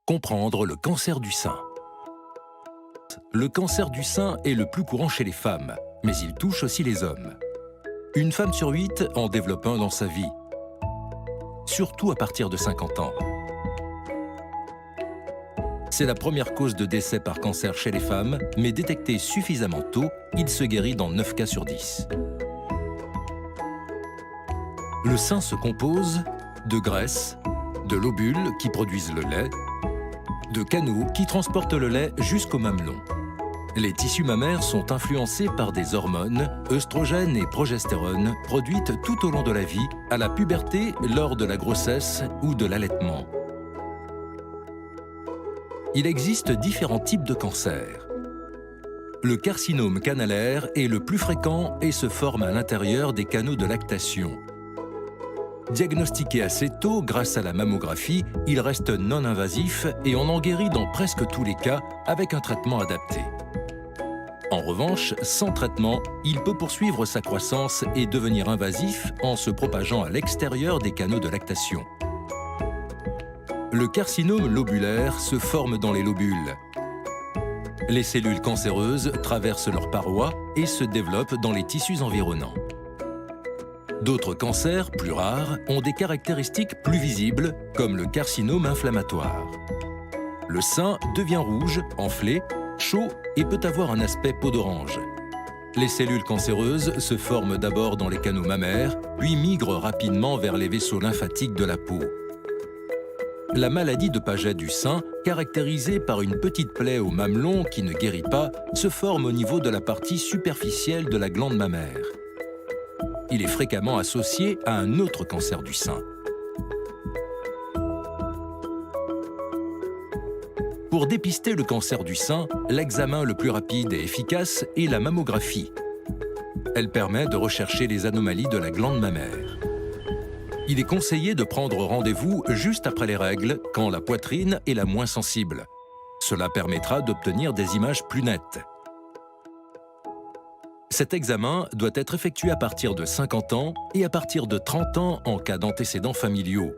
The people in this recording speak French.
Comprendre le cancer du sein. Le cancer du sein est le plus courant chez les femmes, mais il touche aussi les hommes. Une femme sur 8 en développe un dans sa vie, surtout à partir de 50 ans. C'est la première cause de décès par cancer chez les femmes, mais détecté suffisamment tôt, il se guérit dans 9 cas sur 10. Le sein se compose de graisse, de lobules qui produisent le lait, de canaux qui transportent le lait jusqu'au mamelon. Les tissus mammaires sont influencés par des hormones, œstrogènes et progestérone, produites tout au long de la vie, à la puberté, lors de la grossesse ou de l'allaitement. Il existe différents types de cancers. Le carcinome canalaire est le plus fréquent et se forme à l'intérieur des canaux de lactation. Diagnostiqué assez tôt grâce à la mammographie, il reste non invasif et on en guérit dans presque tous les cas avec un traitement adapté. En revanche, sans traitement, il peut poursuivre sa croissance et devenir invasif en se propageant à l'extérieur des canaux de lactation. Le carcinome lobulaire se forme dans les lobules. Les cellules cancéreuses traversent leurs parois et se développent dans les tissus environnants. D'autres cancers, plus rares, ont des caractéristiques plus visibles, comme le carcinome inflammatoire. Le sein devient rouge, enflé, chaud et peut avoir un aspect peau d'orange. Les cellules cancéreuses se forment d'abord dans les canaux mammaires, puis migrent rapidement vers les vaisseaux lymphatiques de la peau. La maladie de Paget du sein, caractérisée par une petite plaie au mamelon qui ne guérit pas, se forme au niveau de la partie superficielle de la glande mammaire. Il est fréquemment associé à un autre cancer du sein. Pour dépister le cancer du sein, l'examen le plus rapide et efficace est la mammographie. Elle permet de rechercher les anomalies de la glande mammaire. Il est conseillé de prendre rendez-vous juste après les règles, quand la poitrine est la moins sensible. Cela permettra d'obtenir des images plus nettes. Cet examen doit être effectué à partir de 50 ans et à partir de 30 ans en cas d'antécédents familiaux.